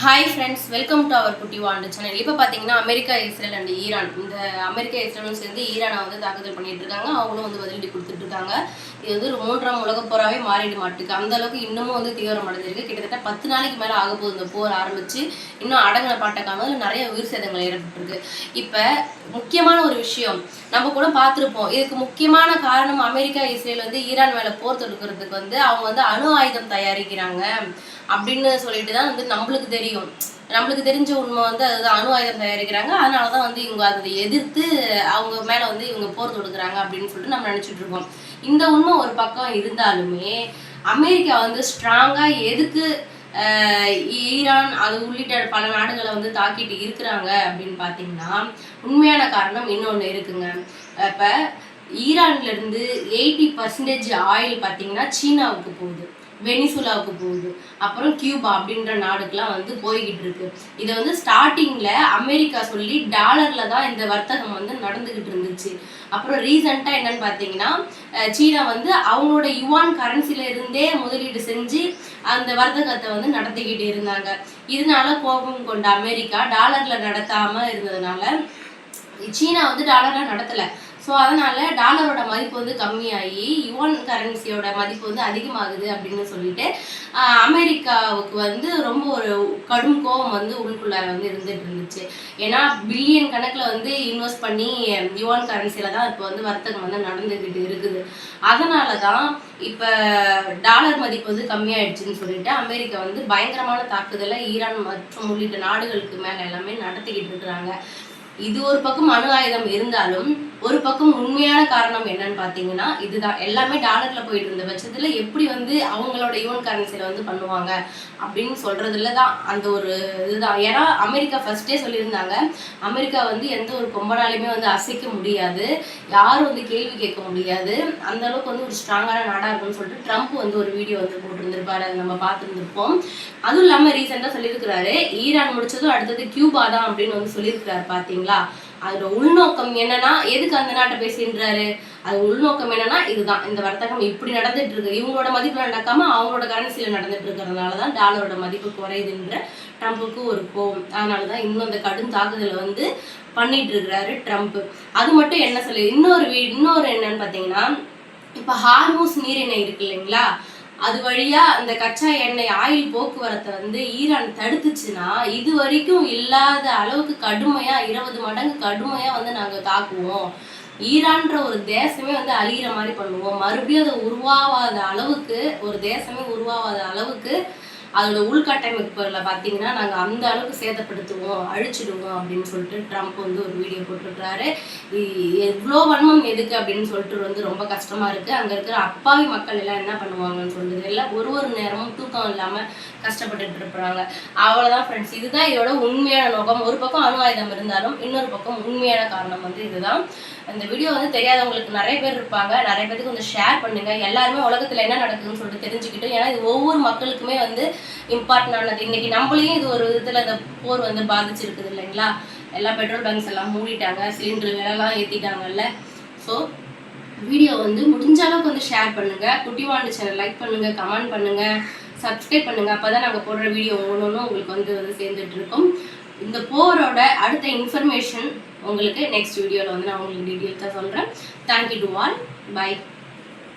Hi friends, welcome to our Kutti Vaandu channel. இப்போ பார்த்தீங்கன்னா America, Israel and Iran, இந்த America இஸ்ரேலும் சேர்ந்து ஈரானை வந்து தாக்குதல் பண்ணிட்டு இருக்காங்க. அவங்களும் வந்து பதிலடி கொடுத்துட்டு இருக்காங்க. இது வந்து ஒரு 3ஆம் உலகப் போராவே மாறிட மாட்டுக்கு அந்த அளவுக்கு இன்னமும் வந்து தீவிரம் அடைஞ்சிருக்கு. கிட்டத்தட்ட 10 நாளைக்கு மேலே ஆக போகுது இந்த போர் ஆரம்பிச்சு. இன்னும் அடங்கின பாட்டக்காமல் நிறைய உயிர் சேதங்கள் ஏற்பட்டுருக்கு. இப்போ முக்கியமான ஒரு விஷயம் நம்ம கூட பார்த்துருப்போம். இதுக்கு முக்கியமான காரணம் அமெரிக்கா இஸ்ரேல் வந்து ஈரான் மேலே போர் தொடுக்கிறதுக்கு வந்து அவங்க வந்து அணு ஆயுதம் தயாரிக்கிறாங்க அப்படின்னு சொல்லிட்டு தான் வந்து நம்மளுக்கு தெரிஞ்ச உண்மை வந்து அதுதான், அணு ஆயுதம் தயாரிக்கிறாங்க. அதனால தான் வந்து இவங்க அதை எதிர்த்து அவங்க மேலே வந்து இவங்க போர் தொடுக்கிறாங்க அப்படின்னு சொல்லிட்டு நம்ம நினச்சிட்டு இருக்கோம். இந்த உண்மை ஒரு பக்கம் இருந்தாலுமே அமெரிக்கா வந்து ஸ்ட்ராங்காக எதுக்கு ஈரான் அது உள்ளிட்ட பல நாடுகளை வந்து தாக்கிட்டு இருக்கிறாங்க அப்படின்னு பார்த்தீங்கன்னா உண்மையான காரணம் இன்னொன்று இருக்குங்க. இப்போ ஈரான்லேருந்து 80% ஆயில் பார்த்தீங்கன்னா சீனாவுக்கு போகுது, வெனிசுலாவுக்கு போகுது, அப்புறம் கியூபா அப்படின்ற நாடுக்கெல்லாம் வந்து போய்கிட்டு இருக்கு. இதை வந்து ஸ்டார்டிங்ல அமெரிக்கா சொல்லி டாலர்ல தான் இந்த வர்த்தகம் வந்து நடந்துகிட்டு இருந்துச்சு. அப்புறம் ரீசெண்டா என்னன்னு பார்த்தீங்கன்னா சீனா வந்து அவங்களோட யுவான் கரன்சில இருந்தே முதலீடு செஞ்சு அந்த வர்த்தகத்தை வந்து நடத்திக்கிட்டு இருந்தாங்க. இதனால கோபம் கொண்ட அமெரிக்கா டாலர்ல நடத்தாம இருந்ததுனால சீனா வந்து டாலர்ல நடத்தல. ஸோ அதனால டாலரோட மதிப்பு வந்து கம்மியாகி யுவான் கரன்சியோட மதிப்பு வந்து அதிகமாகுது அப்படின்னு சொல்லிட்டு அமெரிக்காவுக்கு வந்து ரொம்ப ஒரு கடும் கோபம் வந்து உள்ளுக்குள்ளார வந்து இருந்துட்டு இருந்துச்சு. ஏன்னா பில்லியன் கணக்கில் வந்து இன்வெஸ்ட் பண்ணி யுவான் கரன்சியில தான் இப்போ வந்து வர்த்தகம் வந்து நடந்துக்கிட்டு இருக்குது. அதனால தான் இப்போ டாலர் மதிப்பு வந்து கம்மியாயிடுச்சுன்னு சொல்லிட்டு அமெரிக்கா வந்து பயங்கரமான தாக்குதலை ஈரான் மற்றும் உள்ளிட்ட நாடுகளுக்கு மேலே எல்லாமே நடத்திக்கிட்டு இருக்கிறாங்க. இது ஒரு பக்கம் அணு ஆயுதம் இருந்தாலும் ஒரு பக்கம் உண்மையான காரணம் என்னன்னு பார்த்தீங்கன்னா இதுதான். எல்லாமே டாலர்ல போயிட்டு இருந்த பட்சத்துல எப்படி வந்து அவங்களோட யுவன் கரன்சில வந்து பண்ணுவாங்க அப்படின்னு சொல்றதுல தான் அந்த ஒரு இதுதான். ஏன்னா அமெரிக்கா ஃபர்ஸ்டே சொல்லியிருந்தாங்க, அமெரிக்கா வந்து எந்த ஒரு கொம்பனாலையுமே வந்து அசைக்க முடியாது, யாரும் வந்து கேள்வி கேட்க முடியாது, அந்த அளவுக்கு வந்து ஒரு ஸ்ட்ராங்கான நாடா இருக்குன்னு சொல்லிட்டு ட்ரம்ப் வந்து ஒரு வீடியோ வந்து போட்டிருந்திருப்பாரு, அதை நம்ம பார்த்துருந்துருப்போம். அதுவும் இல்லாம ரீசெண்டா சொல்லியிருக்கிறாரு ஈரான் முடிச்சதும் அடுத்தது கியூபா தான் அப்படின்னு வந்து சொல்லியிருக்கிறாரு. பார்த்தீங்களா, அதோட உள்நோக்கம் என்னன்னா எதுக்கு அந்த நாட்டை பேசுகின்றாரு, அது உள்நோக்கம் என்னன்னா இதுதான், இந்த வர்த்தகம் இப்படி நடந்துட்டு இருக்கு, இவங்களோட மதிப்புல நடக்காம அவங்களோட கரன்சியில நடந்துட்டு இருக்கிறதுனாலதான் டாலரோட மதிப்பு குறையுதுன்ற ட்ரம்ப்புக்கு ஒரு கோவம். அதனாலதான் இன்னும் அந்த கடும் தாக்குதலை வந்து பண்ணிட்டு இருக்கிறாரு ட்ரம்ப். அது மட்டும் என்ன சொல்லி இன்னொரு என்னன்னு பாத்தீங்கன்னா இப்ப ஹார்மூஸ் நீரிணை இருக்கு இல்லைங்களா, அது வழியா அந்த கச்சா எண்ணெய் ஆயில் போக்குவரத்தை வந்து ஈரான் தடுத்துச்சுன்னா இது வரைக்கும் இல்லாத அளவுக்கு கடுமையா 20 மடங்கு கடுமையா வந்து நாங்க தாக்குவோம், ஈரான்ற ஒரு தேசமே வந்து அழிகிற மாதிரி பண்ணுவோம், மறுபடியும் அதை உருவாவாத அளவுக்கு ஒரு தேசமே உருவாவாத அளவுக்கு அதோட உள்கட்டமைப்புல பார்த்தீங்கன்னா நாங்கள் அந்த அளவுக்கு சேதப்படுத்துவோம், அழிச்சிடுவோம் அப்படின்னு சொல்லிட்டு ட்ரம்ப் வந்து ஒரு வீடியோ போட்டிருக்கிறாரு. எவ்வளோ வன்மம் எதுக்கு அப்படின்னு சொல்லிட்டு வந்து ரொம்ப கஷ்டமா இருக்கு. அங்கே இருக்கிற அப்பாவி மக்கள் எல்லாம் என்ன பண்ணுவாங்கன்னு சொல்லுது, எல்லாம் ஒரு நேரமும் தூக்கம் இல்லாமல் கஷ்டப்பட்டுட்டு இருப்பாங்க. அவ்வளோதான் ஃப்ரெண்ட்ஸ், இதுதான் இதோட உண்மையான நோக்கம். ஒரு பக்கம் அணு ஆயுதம் இருந்தாலும் இன்னொரு பக்கம் உண்மையான காரணம் வந்து இதுதான். இந்த வீடியோ வந்து தெரியாதவங்களுக்கு நிறைய பேர் இருப்பாங்க, நிறைய பேருக்கு வந்து ஷேர் பண்ணுங்க. எல்லாருமே உலகத்துல என்ன நடக்குதுன்னு சொல்லிட்டு தெரிஞ்சுக்கிட்டு, ஏன்னா இது ஒவ்வொரு மக்களுக்குமே வந்து இம்பார்ட்டன்டானது. இன்னைக்கு நம்மளையும் இது ஒரு விதத்துல இந்த போர் வந்து பாதிச்சிருக்குது இல்லைங்களா. எல்லா பெட்ரோல் பங்க்ஸ் எல்லாம் மூடிட்டாங்க, சிலிண்டர் விலைலாம் ஏற்றிட்டாங்கல்ல. ஸோ வீடியோ வந்து முடிஞ்ச அளவுக்கு வந்து ஷேர் பண்ணுங்க, குட்டிவாண்டு சேனல் லைக் பண்ணுங்க, கமெண்ட் பண்ணுங்க, சப்ஸ்கிரைப் பண்ணுங்க. அப்போதான் நாங்கள் போடுற வீடியோ ஒவ்வொன்றும் உங்களுக்கு வந்து சேர்ந்துட்டு இருக்கும். இந்த போரோட அடுத்த இன்ஃபர்மேஷன் உங்களுக்கு நெக்ஸ்ட் வீடியோவில் வந்து நான் உங்களுக்கு டீட்டெயில்ஸாக சொல்கிறேன். Thank you to all, by.